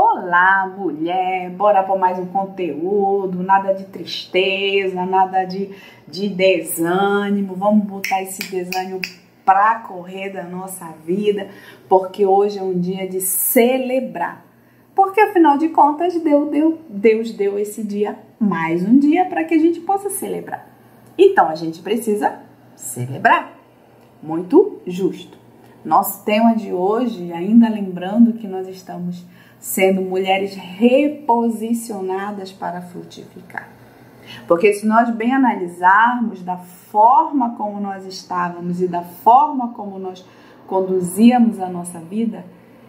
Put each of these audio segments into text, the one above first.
Olá, mulher! Bora para mais um conteúdo, nada de tristeza, nada de desânimo. Vamos botar esse desânimo para correr da nossa vida, porque hoje é um dia de celebrar. Porque afinal de contas, Deus deu esse dia, mais um dia, para que a gente possa celebrar. Então a gente precisa celebrar. Muito justo. Nosso tema de hoje, ainda lembrando que nós estamos sendo mulheres reposicionadas para frutificar. Porque se nós bem analisarmos da forma como nós estávamos e da forma como nós conduzíamos a nossa vida,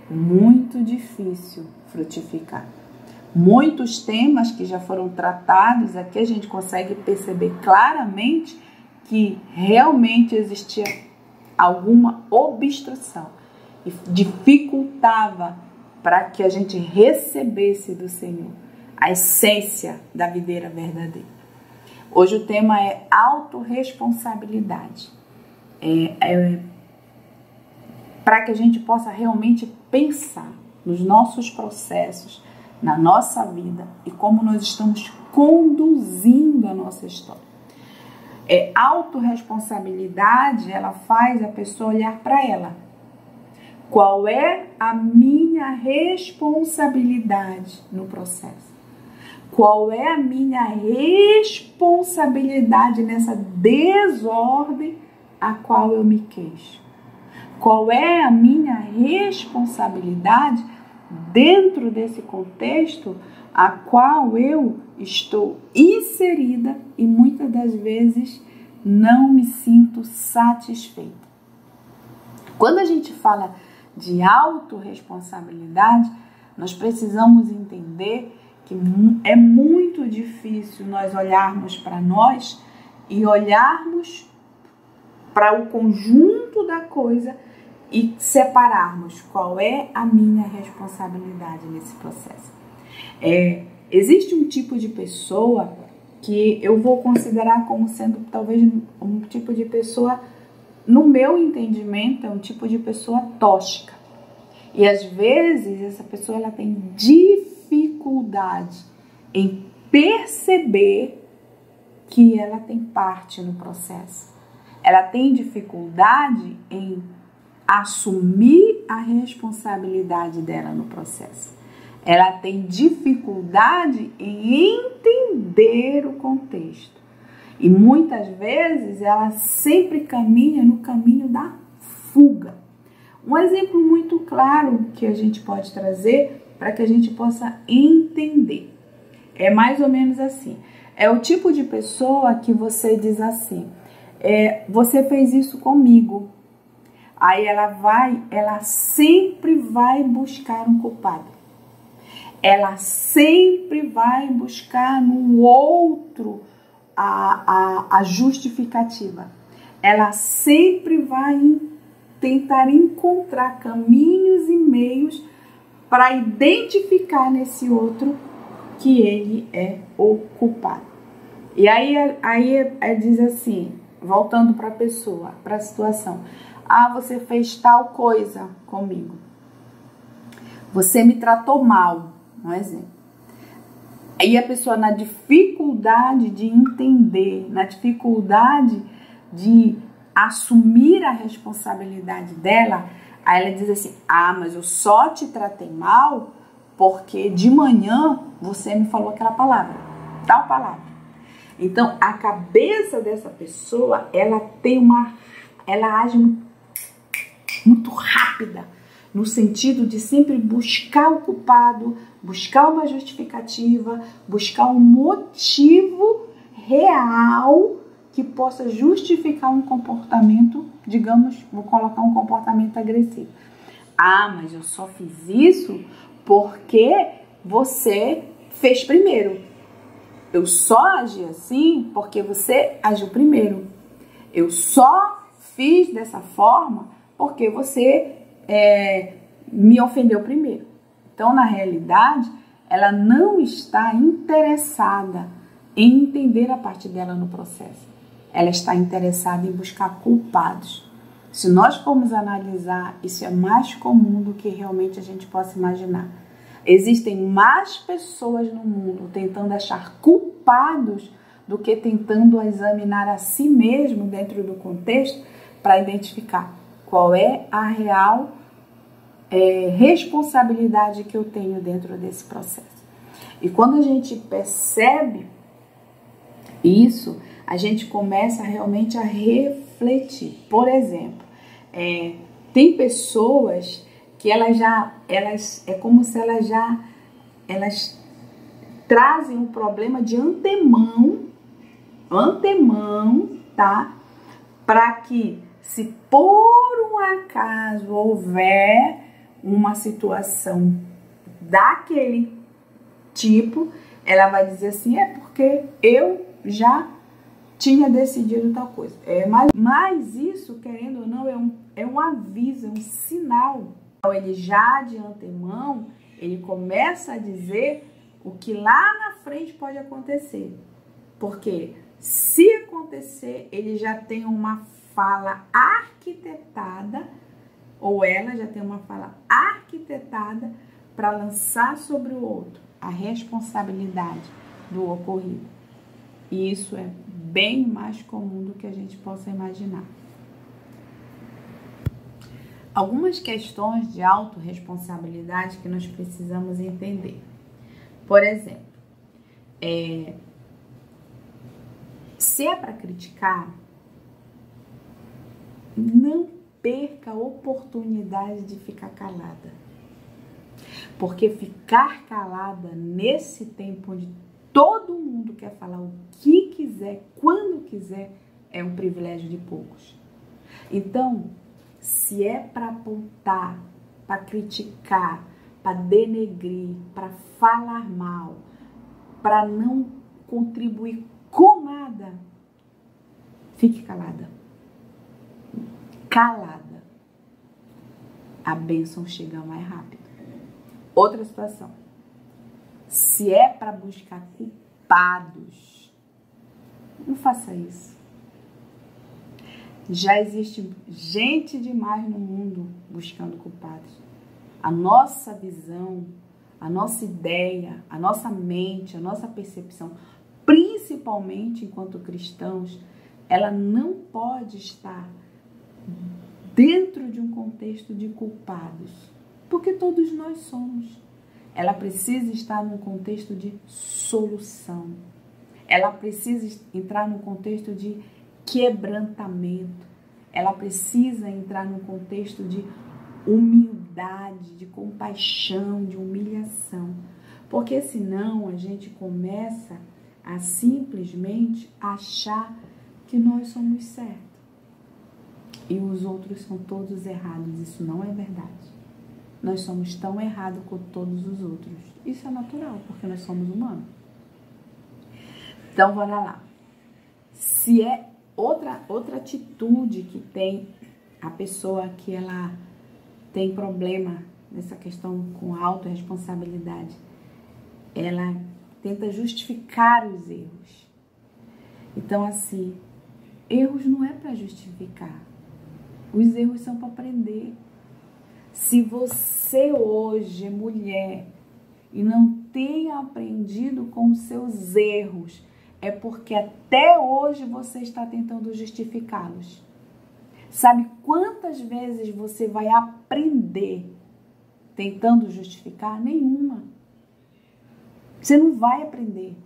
muito difícil frutificar. Muitos temas que já foram tratados aqui, a gente consegue perceber claramente que realmente existia alguma obstrução e dificultava para que a gente recebesse do Senhor a essência da videira verdadeira. Hoje o tema é autorresponsabilidade. Para que a gente possa realmente pensar nos nossos processos, na nossa vida e como nós estamos conduzindo a nossa história. Autorresponsabilidade, ela faz a pessoa olhar para ela. Qual é a minha responsabilidade no processo? Qual é a minha responsabilidade nessa desordem a qual eu me queixo? Qual é a minha responsabilidade dentro desse contexto a qual eu estou inserida e muitas das vezes não me sinto satisfeita? Quando a gente fala de autorresponsabilidade, nós precisamos entender que é muito difícil nós olharmos para nós e olharmos para o conjunto da coisa e separarmos qual é a minha responsabilidade nesse processo. Existe um tipo de pessoa que eu vou considerar como sendo talvez um tipo de pessoa, no meu entendimento, é um tipo de pessoa tóxica. E às vezes essa pessoa ela tem dificuldade em perceber que ela tem parte no processo. Ela tem dificuldade em assumir a responsabilidade dela no processo. Ela tem dificuldade em entender o contexto. E muitas vezes ela sempre caminha no caminho da fuga. Um exemplo muito claro que a gente pode trazer para que a gente possa entender. É mais ou menos assim. É o tipo de pessoa que você diz assim, você fez isso comigo. Aí ela sempre vai buscar um culpado. Ela sempre vai buscar no outro a justificativa. Ela sempre vai tentar encontrar caminhos e meios para identificar nesse outro que ele é o culpado. E aí diz assim, voltando para a pessoa, para a situação. Você fez tal coisa comigo. Você me tratou mal, um exemplo. Aí a pessoa, na dificuldade de entender, na dificuldade de assumir a responsabilidade dela, aí ela diz assim, mas eu só te tratei mal porque de manhã você me falou aquela palavra, tal palavra. Então, a cabeça dessa pessoa, ela age muito rápida, no sentido de sempre buscar o culpado, buscar uma justificativa, buscar um motivo real que possa justificar um comportamento, digamos, vou colocar um comportamento agressivo. Mas eu só fiz isso porque você fez primeiro. Eu só agi assim porque você agiu primeiro. Eu só fiz dessa forma porque você me ofendeu primeiro. Então, na realidade, ela não está interessada em entender a parte dela no processo. Ela está interessada em buscar culpados. Se nós formos analisar, isso é mais comum do que realmente a gente possa imaginar. Existem mais pessoas no mundo tentando achar culpados do que tentando examinar a si mesmo dentro do contexto para identificar qual é a real responsabilidade que eu tenho dentro desse processo. E quando a gente percebe isso, a gente começa realmente a refletir. Por exemplo, tem pessoas que elas é como se elas trazem um problema de antemão, tá? Para que, se por um acaso houver uma situação daquele tipo, ela vai dizer assim, é porque eu já tinha decidido tal coisa. Mas isso, querendo ou não, é um aviso, é um sinal. Então, ele já de antemão, ele começa a dizer o que lá na frente pode acontecer. Porque se acontecer, ele já tem uma fala arquitetada, ou ela já tem uma fala arquitetada para lançar sobre o outro a responsabilidade do ocorrido. E isso é bem mais comum do que a gente possa imaginar. Algumas questões de autorresponsabilidade que nós precisamos entender. Por exemplo, se é para criticar, não perca a oportunidade de ficar calada. Porque ficar calada nesse tempo onde todo mundo quer falar o que quiser, quando quiser, é um privilégio de poucos. Então, se é para apontar, para criticar, para denegrir, para falar mal, para não contribuir com nada, fique calada. Calada. A bênção chega mais rápido. Outra situação. Se é para buscar culpados, não faça isso. Já existe gente demais no mundo buscando culpados. A nossa visão, a nossa ideia, a nossa mente, a nossa percepção, principalmente enquanto cristãos, ela não pode estar dentro de um contexto de culpados, porque todos nós somos. Ela precisa estar num contexto de solução. Ela precisa entrar num contexto de quebrantamento. Ela precisa entrar num contexto de humildade, de compaixão, de humilhação. Porque senão a gente começa a simplesmente achar que nós somos certos e os outros são todos errados. Isso não é verdade. Nós somos tão errados quanto todos os outros. Isso é natural, porque nós somos humanos. Então, bora lá. Se é outra atitude que tem a pessoa que ela tem problema nessa questão com a autorresponsabilidade, ela tenta justificar os erros. Então, assim, erros não é para justificar. Os erros são para aprender. Se você hoje é mulher e não tem aprendido com os seus erros, é porque até hoje você está tentando justificá-los. Sabe quantas vezes você vai aprender tentando justificar? Nenhuma. Você não vai aprender.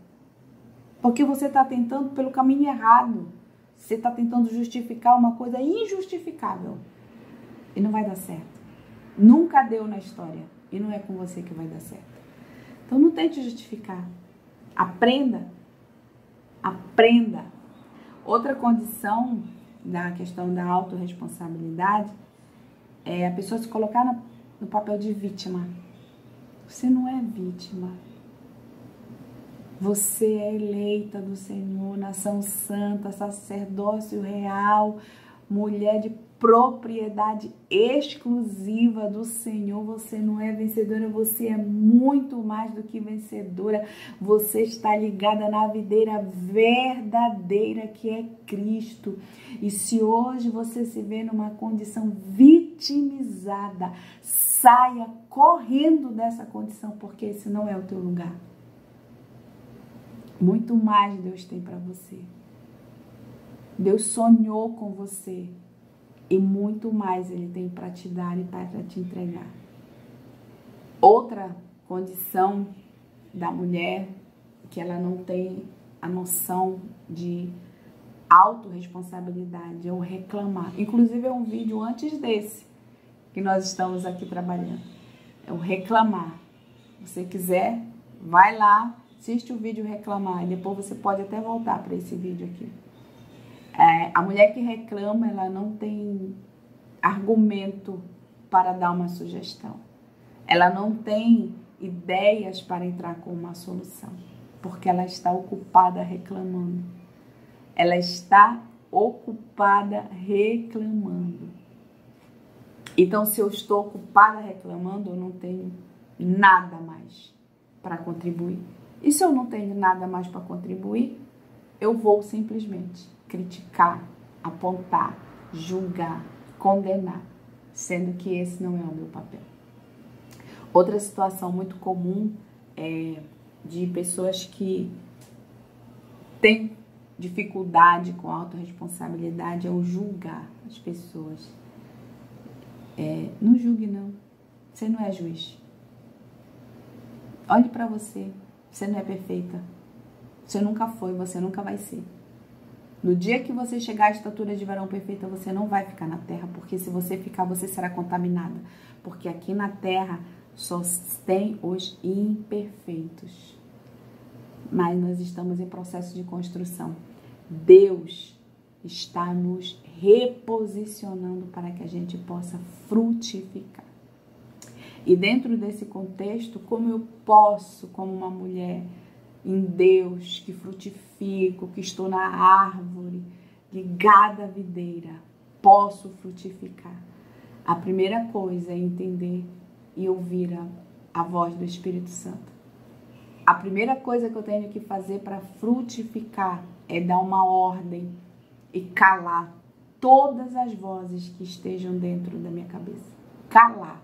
Porque você está tentando pelo caminho errado. Você está tentando justificar uma coisa injustificável. E não vai dar certo. Nunca deu na história. E não é com você que vai dar certo. Então não tente justificar. Aprenda. Aprenda. Outra condição da questão da autorresponsabilidade é a pessoa se colocar no papel de vítima. Você não é vítima. Você é eleita do Senhor, nação santa, sacerdócio real, mulher de propriedade exclusiva do Senhor. Você não é vencedora, você é muito mais do que vencedora. Você está ligada na videira verdadeira que é Cristo. E se hoje você se vê numa condição vitoriosa, vitimizada. Saia correndo dessa condição, porque esse não é o teu lugar. Muito mais Deus tem para você. Deus sonhou com você e muito mais Ele tem para te dar e para te entregar. Outra condição da mulher que ela não tem a noção de autorresponsabilidade é o reclamar. Inclusive é um vídeo antes desse que nós estamos aqui trabalhando. É o reclamar. Se você quiser, vai lá, assiste o vídeo reclamar e depois você pode até voltar para esse vídeo aqui. A mulher que reclama, ela não tem argumento para dar uma sugestão. Ela não tem ideias para entrar com uma solução, porque ela está ocupada reclamando. Ela está ocupada reclamando. Então, se eu estou ocupada reclamando, eu não tenho nada mais para contribuir. E se eu não tenho nada mais para contribuir, eu vou simplesmente criticar, apontar, julgar, condenar, sendo que esse não é o meu papel. Outra situação muito comum é de pessoas que têm dificuldade com a autorresponsabilidade é o julgar as pessoas. Não julgue, não. Você não é juiz. Olhe para você. Você não é perfeita. Você nunca foi, você nunca vai ser. No dia que você chegar à estatura de varão perfeita, você não vai ficar na terra, porque se você ficar, você será contaminada. Porque aqui na terra só tem os imperfeitos. Mas nós estamos em processo de construção. Deus está nos reposicionando para que a gente possa frutificar. E dentro desse contexto, como eu posso, como uma mulher em Deus, que frutifico, que estou na árvore, ligada à videira, posso frutificar? A primeira coisa é entender e ouvir a voz do Espírito Santo. A primeira coisa que eu tenho que fazer para frutificar é dar uma ordem e calar todas as vozes que estejam dentro da minha cabeça. Calar.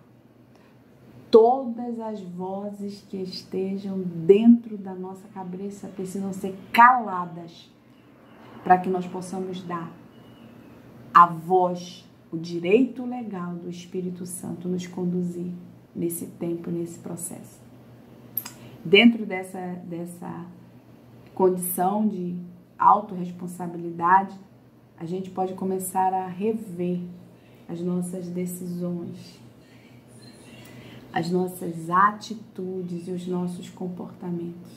Todas as vozes que estejam dentro da nossa cabeça precisam ser caladas para que nós possamos dar a voz, o direito legal do Espírito Santo nos conduzir nesse tempo, nesse processo. Dentro dessa condição de autorresponsabilidade, a gente pode começar a rever as nossas decisões, as nossas atitudes e os nossos comportamentos.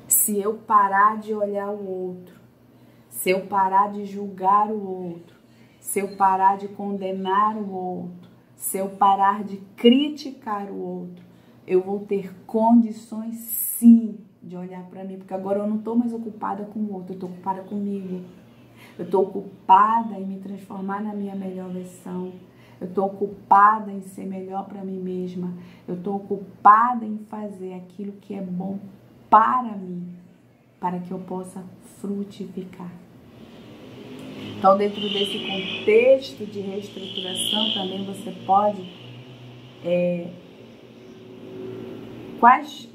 Se eu parar de olhar o outro, se eu parar de julgar o outro, se eu parar de condenar o outro, se eu parar de criticar o outro, eu vou ter condições sim de olhar para mim, porque agora eu não estou mais ocupada com o outro, eu estou ocupada comigo. Eu estou ocupada em me transformar na minha melhor versão. Eu estou ocupada em ser melhor para mim mesma. Eu estou ocupada em fazer aquilo que é bom para mim, para que eu possa frutificar. Então, dentro desse contexto de reestruturação, também você pode... Quais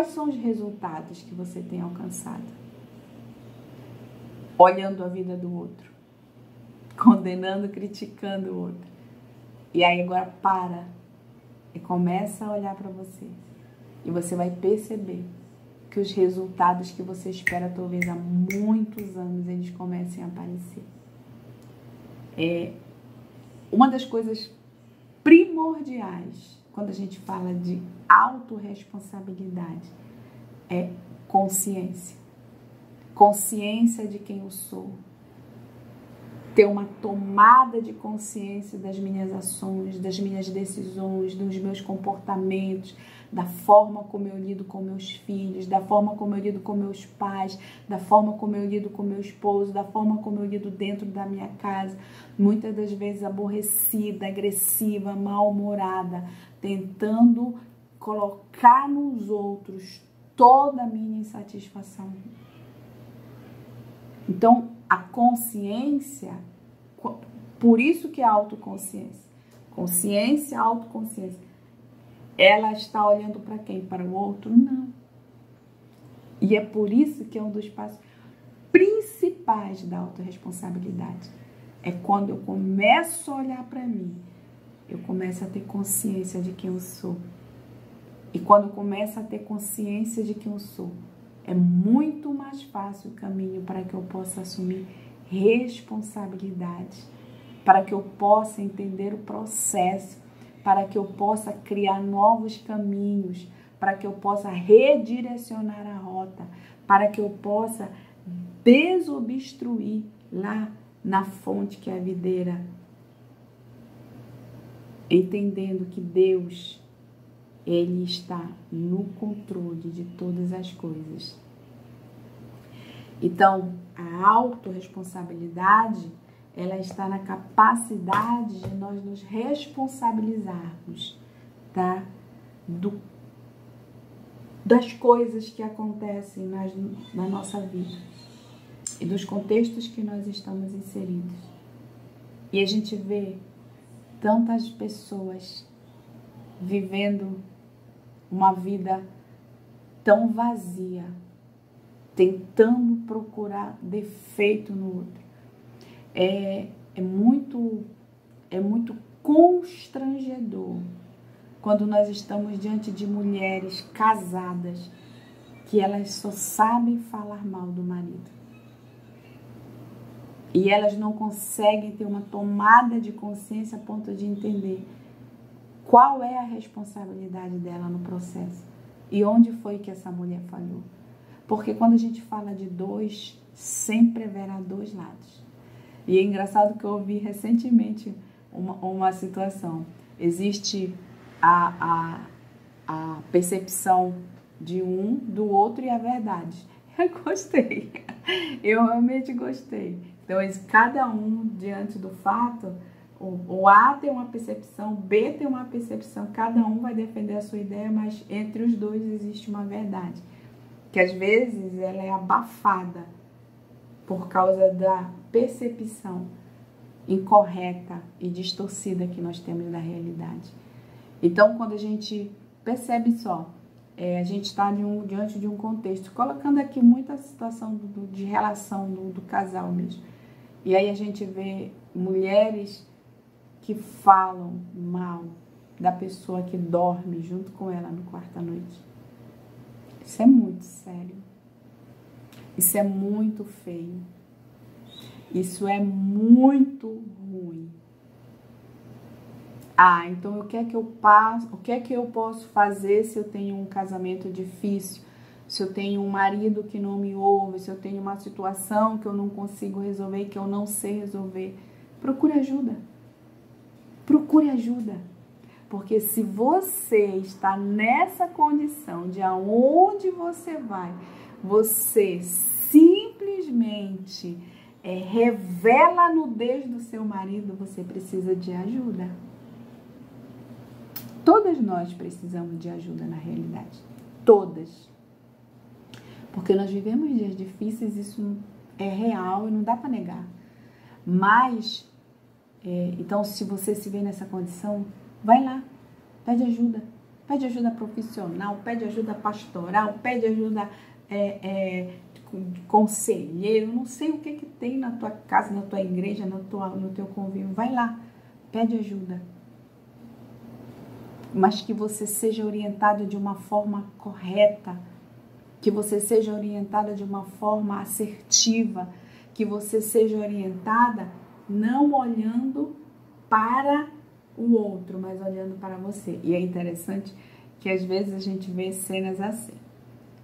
são os resultados que você tem alcançado? Olhando a vida do outro, condenando, criticando o outro. E aí agora para e começa a olhar para você. E você vai perceber que os resultados que você espera talvez há muitos anos, eles comecem a aparecer. Uma das coisas primordiais quando a gente fala de autorresponsabilidade é consciência. Consciência de quem eu sou. Ter uma tomada de consciência das minhas ações, das minhas decisões, dos meus comportamentos, da forma como eu lido com meus filhos, da forma como eu lido com meus pais, da forma como eu lido com meu esposo, da forma como eu lido dentro da minha casa. Muitas das vezes aborrecida, agressiva, mal-humorada, tentando colocar nos outros toda a minha insatisfação. Então, a consciência Por isso que é autoconsciência. Consciência, autoconsciência. Ela está olhando para quem? Para o outro? Não. E é por isso que é um dos passos principais da autorresponsabilidade. É quando eu começo a olhar para mim, eu começo a ter consciência de quem eu sou. E quando eu começo a ter consciência de quem eu sou, é muito mais fácil o caminho para que eu possa assumir responsabilidade, para que eu possa entender o processo, para que eu possa criar novos caminhos, para que eu possa redirecionar a rota, para que eu possa desobstruir lá na fonte que é a videira, entendendo que Deus, Ele está no controle de todas as coisas. Então, a autorresponsabilidade, ela está na capacidade de nós nos responsabilizarmos, tá? Das coisas que acontecem na nossa vida e dos contextos que nós estamos inseridos. E a gente vê tantas pessoas vivendo uma vida tão vazia, tentando procurar defeito no outro. É muito constrangedor quando nós estamos diante de mulheres casadas que elas só sabem falar mal do marido. E elas não conseguem ter uma tomada de consciência a ponto de entender qual é a responsabilidade dela no processo e onde foi que essa mulher falhou. Porque quando a gente fala de dois, sempre haverá dois lados. E é engraçado que eu ouvi recentemente uma situação. Existe a percepção de um, do outro e a verdade. Eu gostei. Eu realmente gostei. Então, cada um diante do fato, o A tem uma percepção, B tem uma percepção, cada um vai defender a sua ideia, mas entre os dois existe uma verdade. Que às vezes ela é abafada por causa da percepção incorreta e distorcida que nós temos da realidade. Então, quando a gente percebe só, a gente está diante de um contexto, colocando aqui muita situação de relação do casal mesmo. E aí a gente vê mulheres que falam mal da pessoa que dorme junto com ela no quarto à noite. Isso é muito sério. Isso é muito feio. Isso é muito ruim. Então o que é que eu posso fazer se eu tenho um casamento difícil? Se eu tenho um marido que não me ouve, se eu tenho uma situação que eu não consigo resolver, que eu não sei resolver? Procure ajuda. Procure ajuda. Porque se você está nessa condição de aonde você vai, você simplesmente revela a nudez do seu marido, você precisa de ajuda. Todas nós precisamos de ajuda na realidade. Todas. Porque nós vivemos dias difíceis, isso é real e não dá para negar. Mas, então, se você se vê nessa condição, vai lá, pede ajuda. Pede ajuda profissional, pede ajuda pastoral, pede ajuda conselheiro, não sei o que tem na tua casa, na tua igreja, no teu convívio. Vai lá, pede ajuda. Mas que você seja orientado de uma forma correta, que você seja orientada de uma forma assertiva, que você seja orientada não olhando para o outro, mas olhando para você. E é interessante que às vezes a gente vê cenas assim.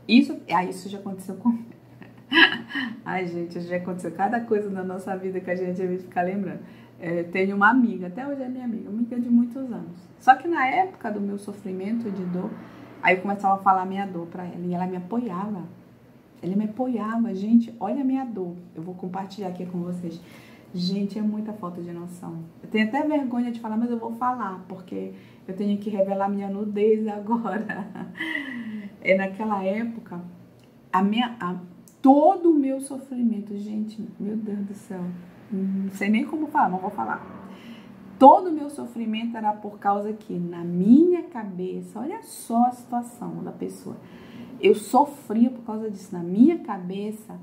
Isso já aconteceu comigo. Ai, gente, já aconteceu cada coisa na nossa vida que a gente às vezes fica lembrando. Tenho uma amiga, até hoje é minha amiga de muitos anos. Só que na época do meu sofrimento de dor, aí eu começava a falar a minha dor pra ela e ela me apoiava. Ela me apoiava, gente, olha a minha dor. Eu vou compartilhar aqui com vocês. Gente, é muita falta de noção. Eu tenho até vergonha de falar, mas eu vou falar, porque eu tenho que revelar minha nudez agora. Naquela época, todo o meu sofrimento, gente, meu Deus do céu, Não sei nem como falar, não vou falar. Todo o meu sofrimento era por causa que, na minha cabeça, olha só a situação da pessoa. Eu sofria por causa disso. Na minha cabeça,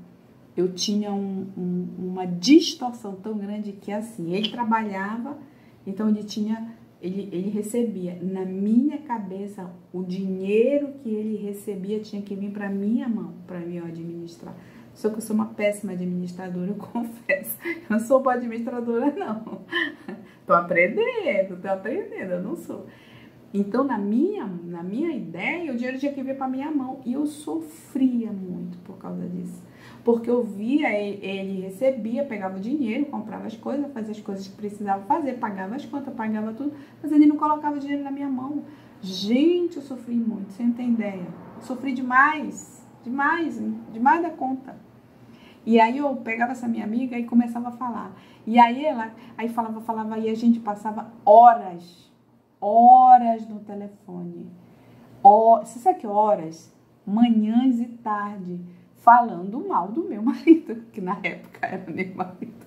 eu tinha uma distorção tão grande que, assim, ele trabalhava, então ele recebia. Na minha cabeça, o dinheiro que ele recebia tinha que vir para minha mão, para eu administrar. Só que eu sou uma péssima administradora, eu confesso. Eu não sou boa administradora, não. Tô aprendendo, eu não sou. Então, na minha ideia, o dinheiro tinha que vir para minha mão. E eu sofria muito por causa disso. Porque eu via, ele recebia, pegava o dinheiro, comprava as coisas, fazia as coisas que precisava fazer, pagava as contas, pagava tudo, mas ele não colocava o dinheiro na minha mão. Gente, eu sofri muito, você não tem ideia. Eu sofri demais, demais da conta. E aí eu pegava essa minha amiga e começava a falar. E aí aí falava, e a gente passava horas no telefone. Você sabe que horas? Manhãs e tarde, falando mal do meu marido, que na época era meu marido.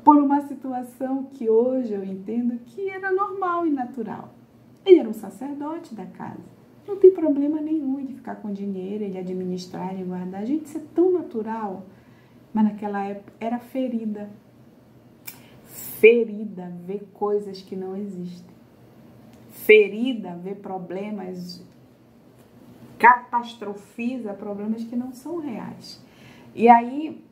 Por uma situação que hoje eu entendo que era normal e natural. Ele era um sacerdote da casa. Não tem problema nenhum de ficar com dinheiro, ele administrar, ele guardar. Gente, isso é tão natural. Mas naquela época era ferida. Ferida, ver coisas que não existem. Ferida, ver problemas, catastrofiza problemas que não são reais. E aí,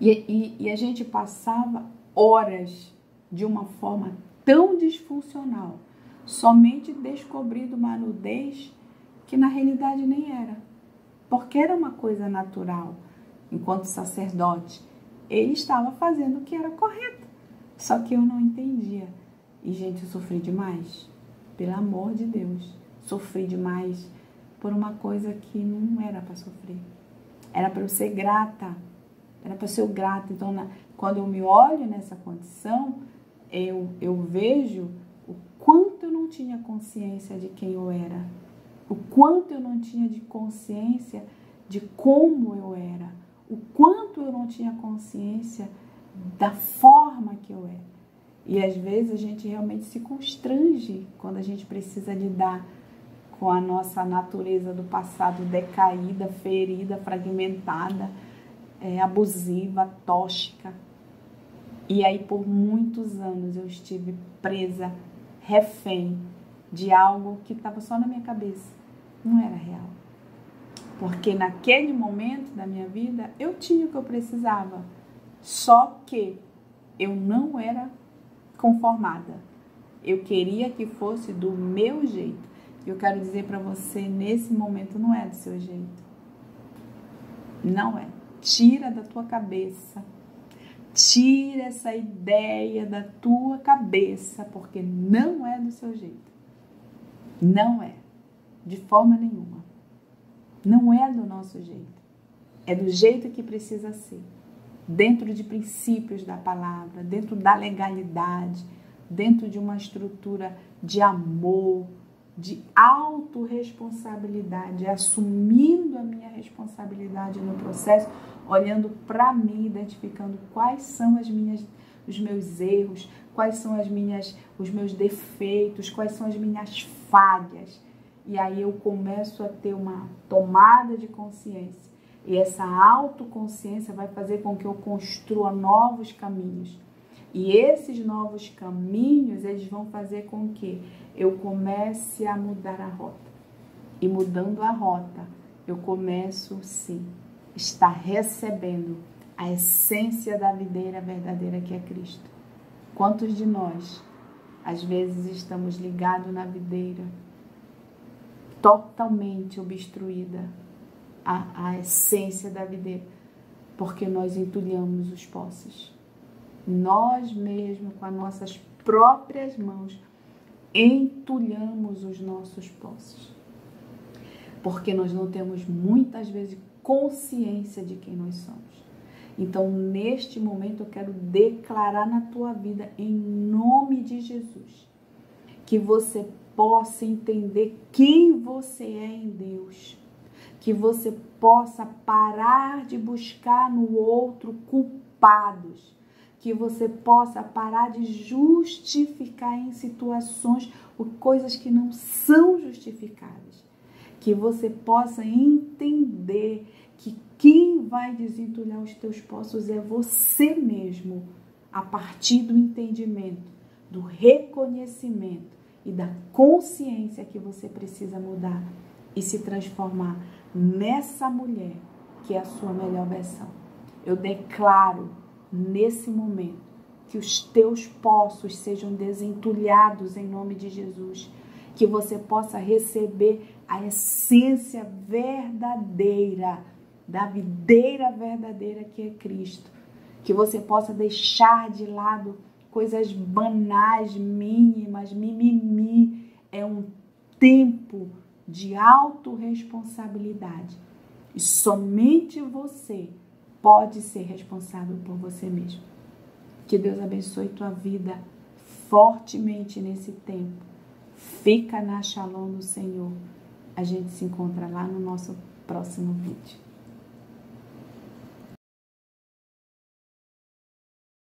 a gente passava horas de uma forma tão disfuncional, somente descobrindo uma nudez que na realidade nem era. Porque era uma coisa natural. Enquanto sacerdote, ele estava fazendo o que era correto. Só que eu não entendia. E, gente, eu sofri demais. Pelo amor de Deus. Sofri demais por uma coisa que não era para sofrer. Era para eu ser grata. Era para eu ser grata. Então, quando eu me olho nessa condição, eu vejo o quanto eu não tinha consciência de quem eu era. O quanto eu não tinha de consciência de como eu era. O quanto eu não tinha consciência da forma que eu era. E às vezes a gente realmente se constrange quando a gente precisa lidar com a nossa natureza do passado decaída, ferida, fragmentada, abusiva, tóxica. E aí por muitos anos eu estive presa, refém de algo que estava só na minha cabeça, não era real. Porque naquele momento da minha vida eu tinha o que eu precisava, só que eu não era conformada. Eu queria que fosse do meu jeito. Eu quero dizer para você, nesse momento não é do seu jeito. Não é. Tira da tua cabeça. Tira essa ideia da tua cabeça, porque não é do seu jeito. Não é. De forma nenhuma. Não é do nosso jeito. É do jeito que precisa ser. Dentro de princípios da palavra, dentro da legalidade, dentro de uma estrutura de amor, de autorresponsabilidade, assumindo a minha responsabilidade no processo, olhando para mim, identificando quais são os meus erros, quais são os meus defeitos, quais são as minhas falhas. E aí eu começo a ter uma tomada de consciência. E essa autoconsciência vai fazer com que eu construa novos caminhos. E esses novos caminhos, eles vão fazer com que eu comece a mudar a rota. E mudando a rota, eu começo, sim, a estar recebendo a essência da videira verdadeira que é Cristo. Quantos de nós, às vezes, estamos ligados na videira, totalmente obstruída, a essência da videira, porque nós entulhamos os poços. Nós mesmos, com as nossas próprias mãos, entulhamos os nossos poços. Porque nós não temos, muitas vezes, consciência de quem nós somos. Então, neste momento, eu quero declarar na tua vida, em nome de Jesus, que você possa entender quem você é em Deus. que você possa parar de buscar no outro culpados, que você possa parar de justificar em situações coisas que não são justificáveis, que você possa entender que quem vai desentulhar os teus poços é você mesmo, a partir do entendimento, do reconhecimento e da consciência que você precisa mudar e se transformar nessa mulher que é a sua melhor versão. Eu declaro nesse momento que os teus poços sejam desentulhados em nome de Jesus, que você possa receber a essência verdadeira, da videira verdadeira que é Cristo, que você possa deixar de lado coisas banais, mínimas, mimimi. É um tempo de autorresponsabilidade e somente você pode ser responsável por você mesmo. Que Deus abençoe tua vida fortemente nesse tempo. Fica na Shalom do Senhor. A gente se encontra lá no nosso próximo vídeo.